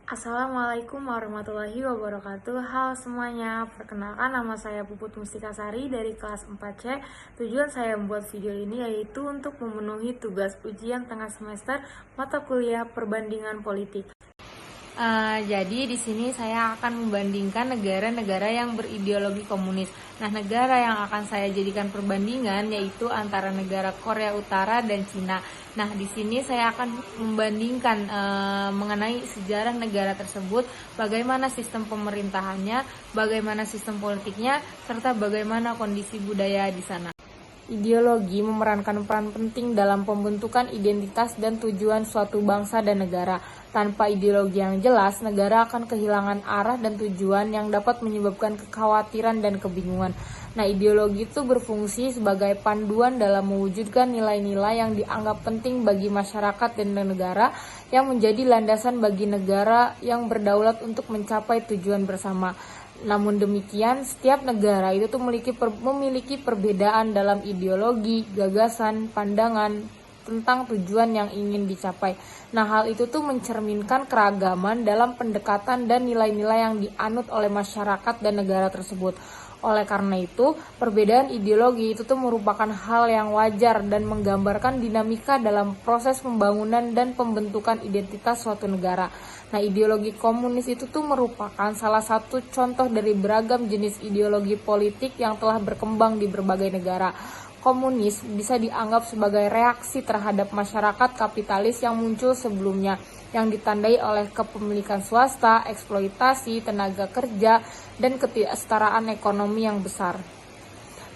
Assalamualaikum warahmatullahi wabarakatuh. Halo semuanya, perkenalkan nama saya Puput Mustika Sari dari kelas 4C. Tujuan saya membuat video ini yaitu untuk memenuhi tugas ujian tengah semester mata kuliah perbandingan politik. Jadi di sini saya akan membandingkan negara-negara yang berideologi komunis. Nah, negara yang akan saya jadikan perbandingan yaitu antara negara Korea Utara dan Cina. Nah, di sini saya akan membandingkan mengenai sejarah negara tersebut, bagaimana sistem pemerintahannya, bagaimana sistem politiknya, serta bagaimana kondisi budaya di sana. Ideologi memerankan peran penting dalam pembentukan identitas dan tujuan suatu bangsa dan negara. Tanpa ideologi yang jelas, negara akan kehilangan arah dan tujuan yang dapat menyebabkan kekhawatiran dan kebingungan. Nah, ideologi itu berfungsi sebagai panduan dalam mewujudkan nilai-nilai yang dianggap penting bagi masyarakat dan negara, yang menjadi landasan bagi negara yang berdaulat untuk mencapai tujuan bersama. Namun demikian, setiap negara itu tuh memiliki perbedaan dalam ideologi, gagasan, pandangan tentang tujuan yang ingin dicapai. Nah, hal itu tuh mencerminkan keragaman dalam pendekatan dan nilai-nilai yang dianut oleh masyarakat dan negara tersebut. Oleh karena itu, perbedaan ideologi itu tuh merupakan hal yang wajar dan menggambarkan dinamika dalam proses pembangunan dan pembentukan identitas suatu negara. Nah, ideologi komunis itu tuh merupakan salah satu contoh dari beragam jenis ideologi politik yang telah berkembang di berbagai negara. Komunis bisa dianggap sebagai reaksi terhadap masyarakat kapitalis yang muncul sebelumnya, yang ditandai oleh kepemilikan swasta, eksploitasi tenaga kerja, dan ketidaksetaraan ekonomi yang besar.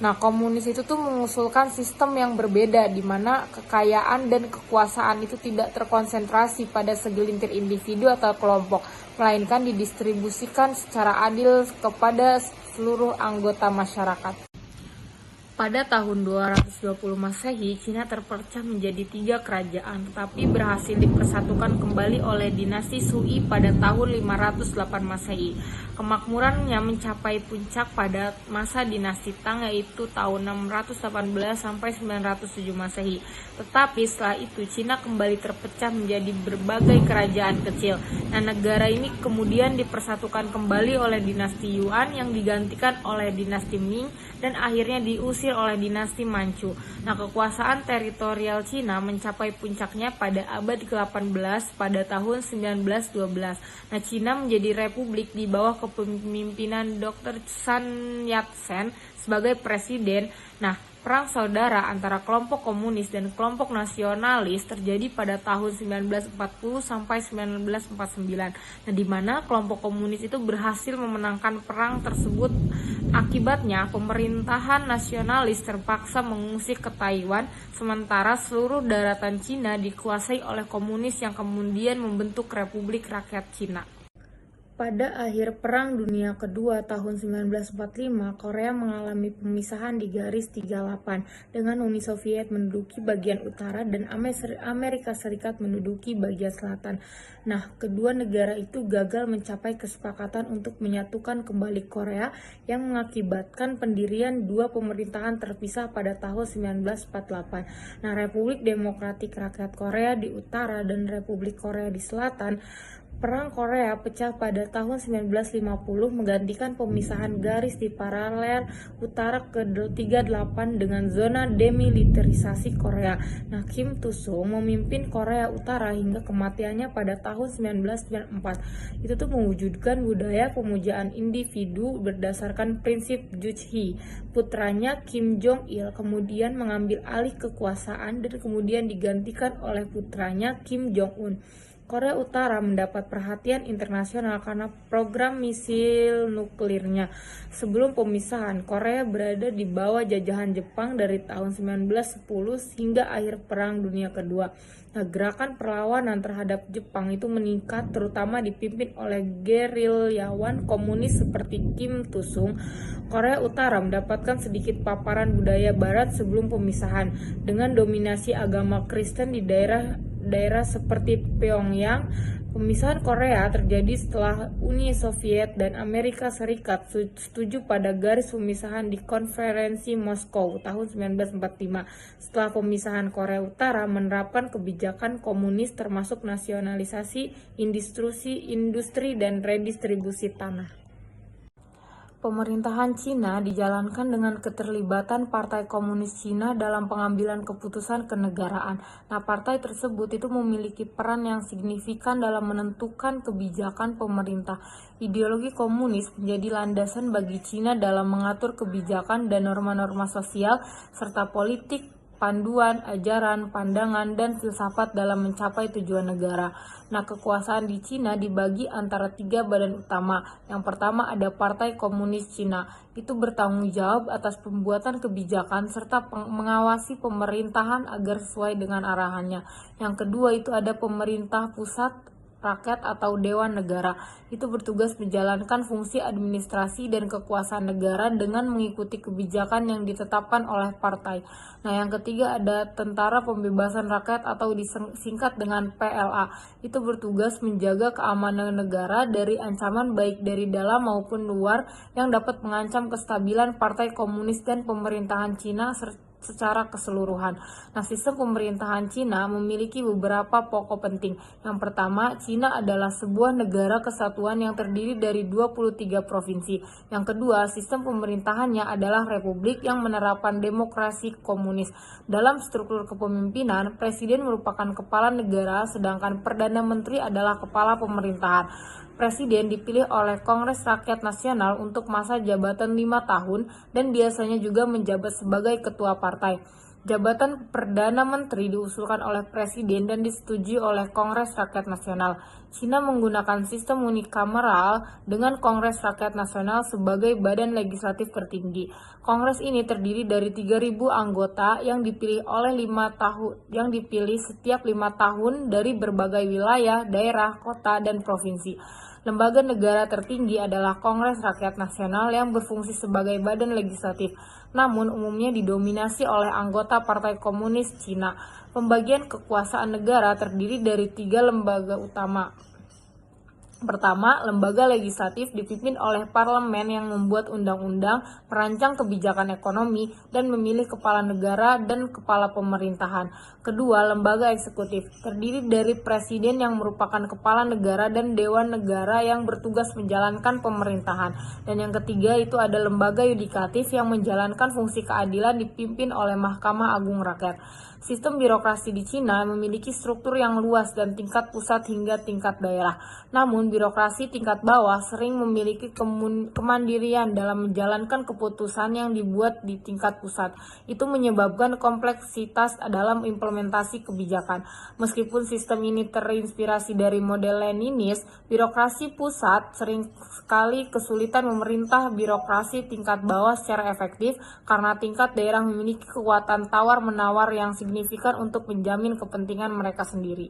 Nah, komunis itu tuh mengusulkan sistem yang berbeda di mana kekayaan dan kekuasaan itu tidak terkonsentrasi pada segelintir individu atau kelompok, melainkan didistribusikan secara adil kepada seluruh anggota masyarakat. Pada tahun 220 Masehi, Cina terpecah menjadi 3 kerajaan, tetapi berhasil dipersatukan kembali oleh dinasti Sui pada tahun 508 Masehi. Kemakmurannya mencapai puncak pada masa dinasti Tang, yaitu tahun 618 sampai 907 Masehi. Tetapi setelah itu Cina kembali terpecah menjadi berbagai kerajaan kecil. Nah, negara ini kemudian dipersatukan kembali oleh dinasti Yuan yang digantikan oleh dinasti Ming dan akhirnya diusir oleh dinasti Manchu. Nah, kekuasaan teritorial Cina mencapai puncaknya pada abad ke-18 pada tahun 1912. Nah, Cina menjadi republik di bawah kepemimpinan Dr. Sun Yat-sen sebagai presiden. Nah, perang saudara antara kelompok komunis dan kelompok nasionalis terjadi pada tahun 1940 sampai 1949. Nah, di mana kelompok komunis itu berhasil memenangkan perang tersebut. Akibatnya, pemerintahan nasionalis terpaksa mengungsi ke Taiwan, sementara seluruh daratan Cina dikuasai oleh komunis yang kemudian membentuk Republik Rakyat Cina. Pada akhir Perang Dunia Kedua tahun 1945, Korea mengalami pemisahan di garis 38 dengan Uni Soviet menduduki bagian utara dan Amerika Serikat menduduki bagian selatan. Nah, kedua negara itu gagal mencapai kesepakatan untuk menyatukan kembali Korea yang mengakibatkan pendirian dua pemerintahan terpisah pada tahun 1948. Nah, Republik Demokratik Rakyat Korea di utara dan Republik Korea di selatan. Perang Korea pecah pada tahun 1950 menggantikan pemisahan garis di paralel utara ke-38 dengan zona demilitarisasi Korea. Nah, Kim Il-sung memimpin Korea Utara hingga kematiannya pada tahun 1994. Itu tuh mewujudkan budaya pemujaan individu berdasarkan prinsip Juche. Putranya Kim Jong-il kemudian mengambil alih kekuasaan dan kemudian digantikan oleh putranya Kim Jong-un. Korea Utara mendapat perhatian internasional karena program misil nuklirnya. Sebelum pemisahan, Korea berada di bawah jajahan Jepang dari tahun 1910 hingga akhir Perang Dunia Kedua. Nah, gerakan perlawanan terhadap Jepang itu meningkat, terutama dipimpin oleh gerilyawan komunis seperti Kim Il-sung. Korea Utara mendapatkan sedikit paparan budaya Barat sebelum pemisahan, dengan dominasi agama Kristen di daerah daerah seperti Pyongyang. Pemisahan Korea terjadi setelah Uni Soviet dan Amerika Serikat setuju pada garis pemisahan di Konferensi Moskow tahun 1945. Setelah pemisahan, Korea Utara menerapkan kebijakan komunis termasuk nasionalisasi industri dan redistribusi tanah. Pemerintahan Cina dijalankan dengan keterlibatan Partai Komunis Cina dalam pengambilan keputusan kenegaraan. Nah, partai tersebut itu memiliki peran yang signifikan dalam menentukan kebijakan pemerintah. Ideologi komunis menjadi landasan bagi Cina dalam mengatur kebijakan dan norma-norma sosial serta politik, panduan, ajaran, pandangan, dan filsafat dalam mencapai tujuan negara. Nah, kekuasaan di Cina dibagi antara 3 badan utama. Yang pertama ada Partai Komunis Cina. Itu bertanggung jawab atas pembuatan kebijakan serta mengawasi pemerintahan agar sesuai dengan arahannya. Yang kedua itu ada pemerintah pusat rakyat atau Dewan Negara. Itu bertugas menjalankan fungsi administrasi dan kekuasaan negara dengan mengikuti kebijakan yang ditetapkan oleh partai. Nah, yang ketiga ada Tentara Pembebasan Rakyat atau disingkat dengan PLA. Itu bertugas menjaga keamanan negara dari ancaman baik dari dalam maupun luar yang dapat mengancam kestabilan Partai Komunis dan pemerintahan Cina secara keseluruhan. Nah, sistem pemerintahan Cina memiliki beberapa pokok penting. Yang pertama, Cina adalah sebuah negara kesatuan yang terdiri dari 23 provinsi. Yang kedua, sistem pemerintahannya adalah republik yang menerapkan demokrasi komunis. Dalam struktur kepemimpinan, presiden merupakan kepala negara, sedangkan perdana menteri adalah kepala pemerintahan. Presiden dipilih oleh Kongres Rakyat Nasional untuk masa jabatan 5 tahun dan biasanya juga menjabat sebagai ketua partai. Jabatan Perdana Menteri diusulkan oleh Presiden dan disetujui oleh Kongres Rakyat Nasional. Cina menggunakan sistem unikameral dengan Kongres Rakyat Nasional sebagai badan legislatif tertinggi. Kongres ini terdiri dari 3.000 anggota yang dipilih setiap 5 tahun dari berbagai wilayah, daerah, kota, dan provinsi. Lembaga negara tertinggi adalah Kongres Rakyat Nasional yang berfungsi sebagai badan legislatif, namun umumnya didominasi oleh anggota Partai Komunis Cina. Pembagian kekuasaan negara terdiri dari 3 lembaga utama. Pertama, lembaga legislatif dipimpin oleh parlemen yang membuat undang-undang, merancang kebijakan ekonomi, dan memilih kepala negara dan kepala pemerintahan. Kedua, lembaga eksekutif terdiri dari presiden yang merupakan kepala negara dan dewan negara yang bertugas menjalankan pemerintahan. Dan yang ketiga itu ada lembaga yudikatif yang menjalankan fungsi keadilan dipimpin oleh Mahkamah Agung Rakyat. Sistem birokrasi di Cina memiliki struktur yang luas dan tingkat pusat hingga tingkat daerah. Namun, birokrasi tingkat bawah sering memiliki kemandirian dalam menjalankan keputusan yang dibuat di tingkat pusat. Itu menyebabkan kompleksitas dalam implementasi kebijakan. Meskipun sistem ini terinspirasi dari model Leninis, birokrasi pusat sering sekali kesulitan memerintah birokrasi tingkat bawah secara efektif karena tingkat daerah memiliki kekuatan tawar-menawar yang signifikan untuk menjamin kepentingan mereka sendiri.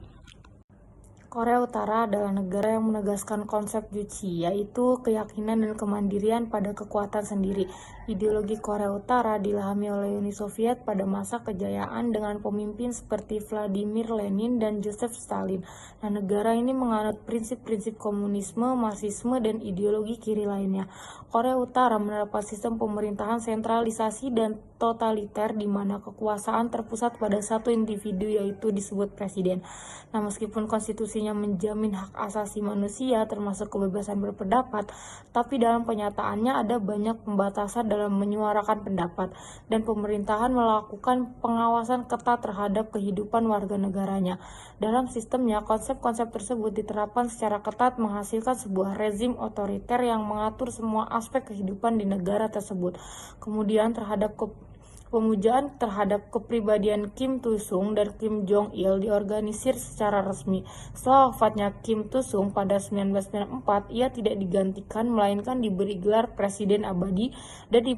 Korea Utara adalah negara yang menegaskan konsep Juche, yaitu keyakinan dan kemandirian pada kekuatan sendiri. Ideologi Korea Utara dilahami oleh Uni Soviet pada masa kejayaan dengan pemimpin seperti Vladimir Lenin dan Joseph Stalin. Nah, negara ini menganut prinsip-prinsip komunisme, marxisme, dan ideologi kiri lainnya. Korea Utara menerapkan sistem pemerintahan sentralisasi dan totaliter di mana kekuasaan terpusat pada satu individu yaitu disebut presiden. Nah, meskipun konstitusinya menjamin hak asasi manusia termasuk kebebasan berpendapat, tapi dalam kenyataannya ada banyak pembatasan dalam menyuarakan pendapat dan pemerintahan melakukan pengawasan ketat terhadap kehidupan warga negaranya. Dalam sistemnya, konsep-konsep tersebut diterapkan secara ketat menghasilkan sebuah rezim otoriter yang mengatur semua aspek kehidupan di negara tersebut. Kemudian pemujaan terhadap kepribadian Kim Il-sung dan Kim Jong-il diorganisir secara resmi. Setelah wafatnya Kim Il-sung pada 1994, ia tidak digantikan melainkan diberi gelar Presiden Abadi dan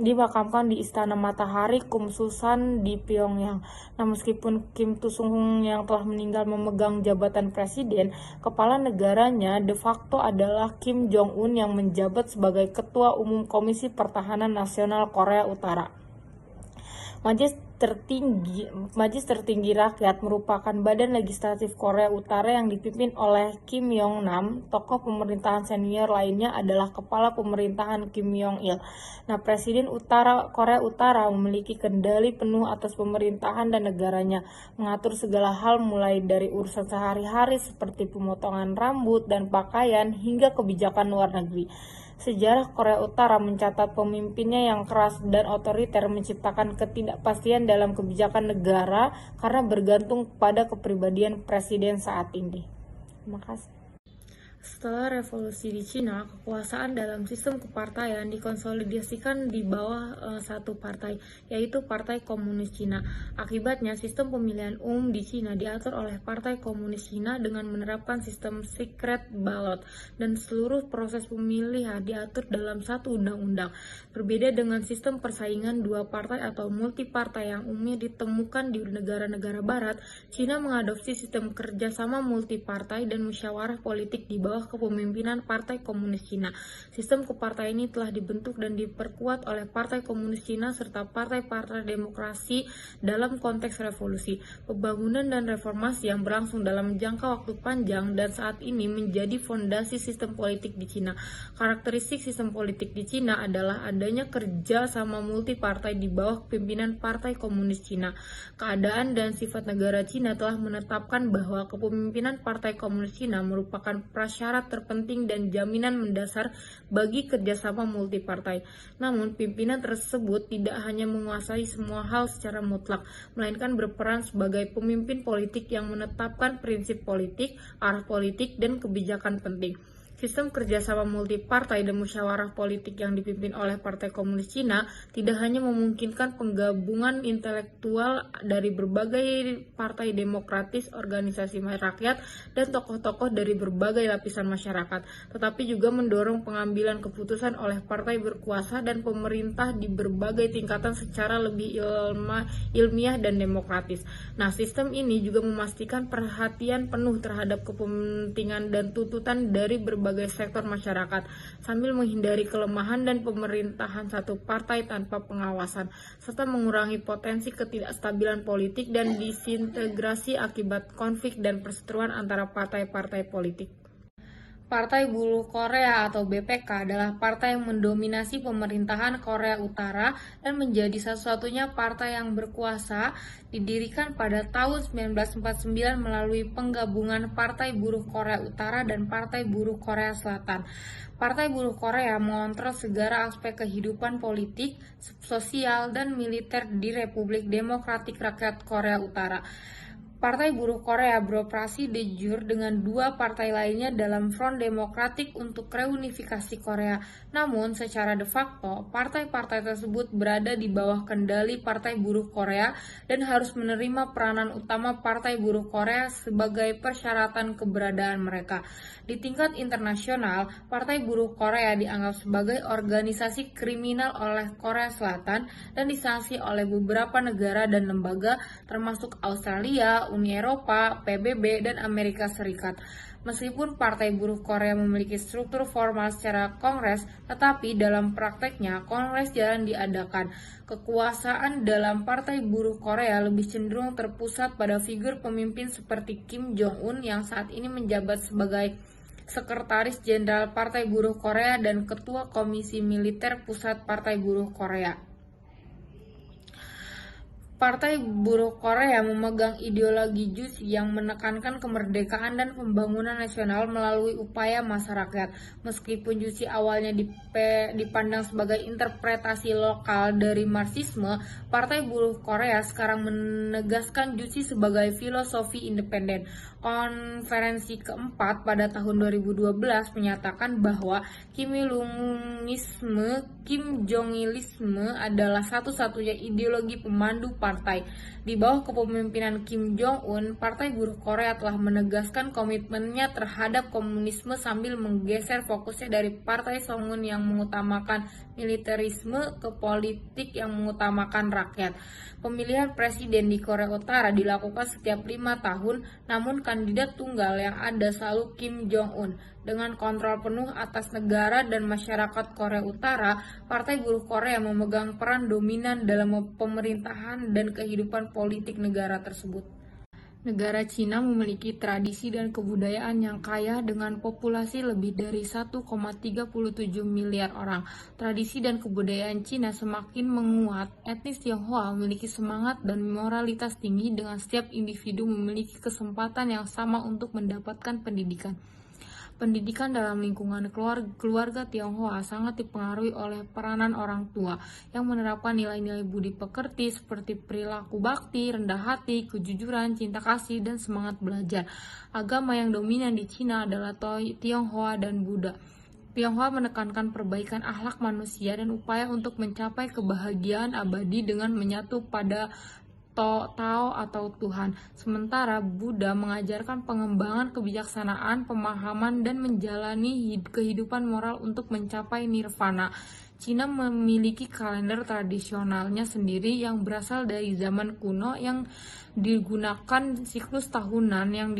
dimakamkan di Istana Matahari Kumsusan di Pyongyang. Nah, meskipun Kim Il-sung yang telah meninggal memegang jabatan presiden, kepala negaranya de facto adalah Kim Jong-un yang menjabat sebagai Ketua Umum Komisi Pertahanan Nasional Korea Utara. Majelis Tertinggi Rakyat merupakan badan legislatif Korea Utara yang dipimpin oleh Kim Yong Nam. Tokoh pemerintahan senior lainnya adalah Kepala Pemerintahan Kim Jong Il. Nah, Presiden Korea Utara memiliki kendali penuh atas pemerintahan dan negaranya, mengatur segala hal mulai dari urusan sehari-hari seperti pemotongan rambut dan pakaian hingga kebijakan luar negeri. Sejarah Korea Utara mencatat pemimpinnya yang keras dan otoriter menciptakan ketidakpastian dalam kebijakan negara karena bergantung pada kepribadian presiden saat ini. Terima kasih. Setelah revolusi di Cina, kekuasaan dalam sistem kepartaian dikonsolidasikan di bawah satu partai, yaitu Partai Komunis Cina. Akibatnya, sistem pemilihan umum di Cina diatur oleh Partai Komunis Cina dengan menerapkan sistem secret ballot, dan seluruh proses pemilihan diatur dalam satu undang-undang. Berbeda dengan sistem persaingan dua partai atau multipartai yang umumnya ditemukan di negara-negara barat, Cina mengadopsi sistem kerjasama multipartai dan musyawarah politik di bawah kepemimpinan Partai Komunis Cina. Sistem kepartaian ini telah dibentuk dan diperkuat oleh Partai Komunis Cina serta partai-partai demokrasi dalam konteks revolusi, pembangunan dan reformasi yang berlangsung dalam jangka waktu panjang dan saat ini menjadi fondasi sistem politik di Cina. Karakteristik sistem politik di Cina adalah adanya kerja sama multipartai di bawah pimpinan Partai Komunis Cina. Keadaan dan sifat negara Cina telah menetapkan bahwa kepemimpinan Partai Komunis Cina merupakan syarat terpenting dan jaminan mendasar bagi kerjasama multipartai. Namun, pimpinan tersebut tidak hanya menguasai semua hal secara mutlak, melainkan berperan sebagai pemimpin politik yang menetapkan prinsip politik, arah politik, dan kebijakan penting. Sistem kerjasama multipartai dan musyawarah politik yang dipimpin oleh Partai Komunis Cina tidak hanya memungkinkan penggabungan intelektual dari berbagai partai demokratis, organisasi rakyat, dan tokoh-tokoh dari berbagai lapisan masyarakat, tetapi juga mendorong pengambilan keputusan oleh partai berkuasa dan pemerintah di berbagai tingkatan secara lebih ilmiah dan demokratis. Nah, sistem ini juga memastikan perhatian penuh terhadap kepentingan dan tuntutan dari berbagai sektor masyarakat, sambil menghindari kelemahan dan pemerintahan satu partai tanpa pengawasan, serta mengurangi potensi ketidakstabilan politik dan disintegrasi akibat konflik dan perseteruan antara partai-partai politik. Partai Buruh Korea atau BPK adalah partai yang mendominasi pemerintahan Korea Utara dan menjadi satu-satunya partai yang berkuasa, didirikan pada tahun 1949 melalui penggabungan Partai Buruh Korea Utara dan Partai Buruh Korea Selatan. Partai Buruh Korea mengontrol segala aspek kehidupan politik, sosial, dan militer di Republik Demokratik Rakyat Korea Utara. Partai Buruh Korea beroperasi de jure dengan dua partai lainnya dalam Front Demokratik untuk reunifikasi Korea. Namun, secara de facto, partai-partai tersebut berada di bawah kendali Partai Buruh Korea dan harus menerima peranan utama Partai Buruh Korea sebagai persyaratan keberadaan mereka. Di tingkat internasional, Partai Buruh Korea dianggap sebagai organisasi kriminal oleh Korea Selatan dan disanksi oleh beberapa negara dan lembaga termasuk Australia, Uni Eropa, PBB, dan Amerika Serikat. Meskipun Partai Buruh Korea memiliki struktur formal secara kongres, tetapi dalam prakteknya kongres jarang diadakan. Kekuasaan dalam Partai Buruh Korea lebih cenderung terpusat pada figur pemimpin seperti Kim Jong-un yang saat ini menjabat sebagai Sekretaris Jenderal Partai Buruh Korea dan Ketua Komisi Militer Pusat Partai Buruh Korea. Partai Buruh Korea memegang ideologi JUSI yang menekankan kemerdekaan dan pembangunan nasional melalui upaya massa rakyat. Meskipun JUSI awalnya dipandang sebagai interpretasi lokal dari Marxisme, Partai Buruh Korea sekarang menegaskan JUSI sebagai filosofi independen. Konferensi keempat pada tahun 2012 menyatakan bahwa Kim Jong-ilisme adalah satu-satunya ideologi pemandu partai. Di bawah kepemimpinan Kim Jong-un, Partai Buruh Korea telah menegaskan komitmennya terhadap komunisme sambil menggeser fokusnya dari Partai Songun yang mengutamakan militerisme ke politik yang mengutamakan rakyat. Pemilihan presiden di Korea Utara dilakukan setiap 5 tahun, namun kandidat tunggal yang ada selalu Kim Jong-un. Dengan kontrol penuh atas negara dan masyarakat Korea Utara, Partai Buruh Korea memegang peran dominan dalam pemerintahan dan kehidupan politik negara tersebut. Negara Cina memiliki tradisi dan kebudayaan yang kaya dengan populasi lebih dari 1,37 miliar orang. Tradisi dan kebudayaan Cina semakin menguat. Etnis Tionghoa memiliki semangat dan moralitas tinggi dengan setiap individu memiliki kesempatan yang sama untuk mendapatkan pendidikan. Pendidikan dalam lingkungan keluarga Tionghoa sangat dipengaruhi oleh peranan orang tua yang menerapkan nilai-nilai budi pekerti seperti perilaku bakti, rendah hati, kejujuran, cinta kasih, dan semangat belajar. Agama yang dominan di Cina adalah Tionghoa dan Buddha. Tionghoa menekankan perbaikan akhlak manusia dan upaya untuk mencapai kebahagiaan abadi dengan menyatu pada Tao atau Tuhan. Sementara Buddha mengajarkan pengembangan kebijaksanaan, pemahaman, dan menjalani kehidupan moral untuk mencapai nirvana. Cina memiliki kalender tradisionalnya sendiri yang berasal dari zaman kuno yang digunakan siklus tahunan yang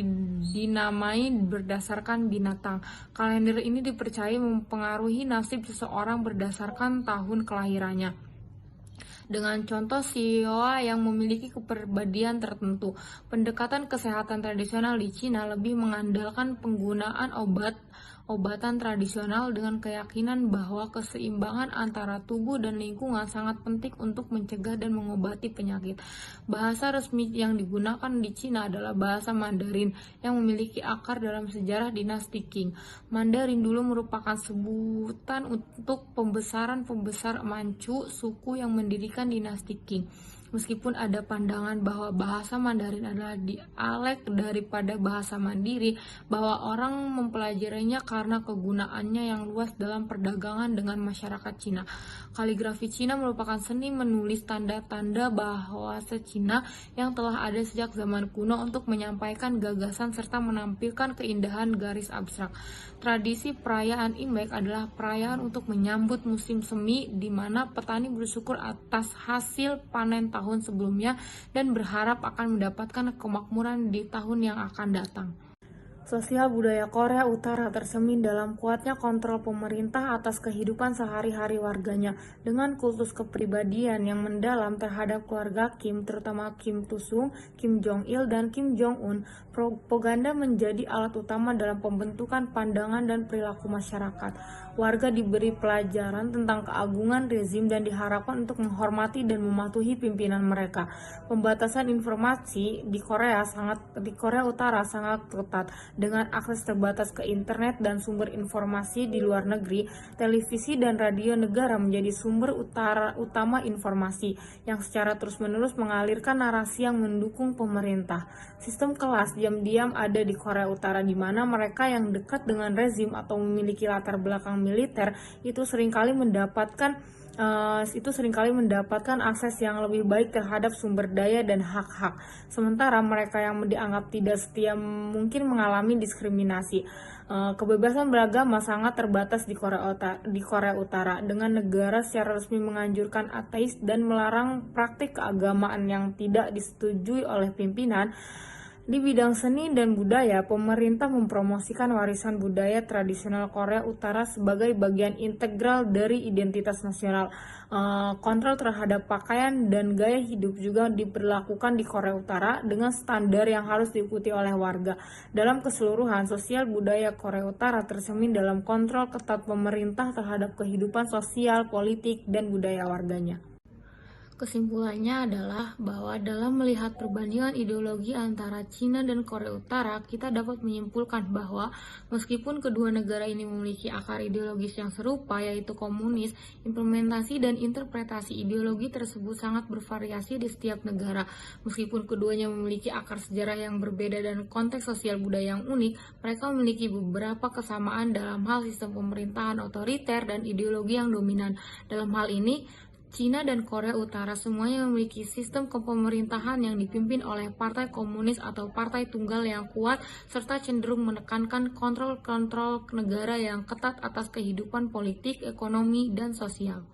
dinamai berdasarkan binatang. Kalender ini dipercaya mempengaruhi nasib seseorang berdasarkan tahun kelahirannya. Dengan contoh Sioa yang memiliki kepribadian tertentu. Pendekatan kesehatan tradisional di Cina lebih mengandalkan penggunaan obatan tradisional dengan keyakinan bahwa keseimbangan antara tubuh dan lingkungan sangat penting untuk mencegah dan mengobati penyakit. Bahasa resmi yang digunakan di Cina adalah bahasa Mandarin yang memiliki akar dalam sejarah dinasti Qing. Mandarin dulu merupakan sebutan untuk pembesaran-pembesar Manchu, suku yang mendirikan dinasti Qing. Meskipun ada pandangan bahwa bahasa Mandarin adalah dialek daripada bahasa Mandiri, bahwa orang mempelajarinya karena kegunaannya yang luas dalam perdagangan dengan masyarakat Cina. Kaligrafi Cina merupakan seni menulis tanda-tanda bahasa Cina yang telah ada sejak zaman kuno untuk menyampaikan gagasan serta menampilkan keindahan garis abstrak. Tradisi perayaan Imlek adalah perayaan untuk menyambut musim semi di mana petani bersyukur atas hasil panen tahun sebelumnya dan berharap akan mendapatkan kemakmuran di tahun yang akan datang. Sosial budaya Korea Utara tercermin dalam kuatnya kontrol pemerintah atas kehidupan sehari-hari warganya. Dengan kultus kepribadian yang mendalam terhadap keluarga Kim, terutama Kim Il-sung, Kim Jong-il, dan Kim Jong-un, propaganda menjadi alat utama dalam pembentukan pandangan dan perilaku masyarakat. Warga diberi pelajaran tentang keagungan rezim dan diharapkan untuk menghormati dan mematuhi pimpinan mereka. Pembatasan informasi di Korea Utara sangat ketat. Dengan akses terbatas ke internet dan sumber informasi di luar negeri, televisi dan radio negara menjadi sumber utama informasi yang secara terus-menerus mengalirkan narasi yang mendukung pemerintah. Sistem kelas diam-diam ada di Korea Utara di mana mereka yang dekat dengan rezim atau memiliki latar belakang militer itu seringkali mendapatkan akses yang lebih baik terhadap sumber daya dan hak-hak. Sementara mereka yang dianggap tidak setia mungkin mengalami diskriminasi. Kebebasan beragama sangat terbatas di Korea Utara dengan negara secara resmi menganjurkan ateis dan melarang praktik keagamaan yang tidak disetujui oleh pimpinan. Di bidang seni dan budaya, pemerintah mempromosikan warisan budaya tradisional Korea Utara sebagai bagian integral dari identitas nasional. Kontrol terhadap pakaian dan gaya hidup juga diberlakukan di Korea Utara dengan standar yang harus diikuti oleh warga. Dalam keseluruhan, sosial budaya Korea Utara tercermin dalam kontrol ketat pemerintah terhadap kehidupan sosial, politik, dan budaya warganya. Kesimpulannya adalah bahwa dalam melihat perbandingan ideologi antara Cina dan Korea Utara, kita dapat menyimpulkan bahwa meskipun kedua negara ini memiliki akar ideologis yang serupa, yaitu komunis, implementasi dan interpretasi ideologi tersebut sangat bervariasi di setiap negara. Meskipun keduanya memiliki akar sejarah yang berbeda dan konteks sosial budaya yang unik, mereka memiliki beberapa kesamaan dalam hal sistem pemerintahan otoriter dan ideologi yang dominan. Dalam hal ini, Cina dan Korea Utara semuanya memiliki sistem kepemerintahan yang dipimpin oleh partai komunis atau partai tunggal yang kuat serta cenderung menekankan kontrol negara yang ketat atas kehidupan politik, ekonomi, dan sosial.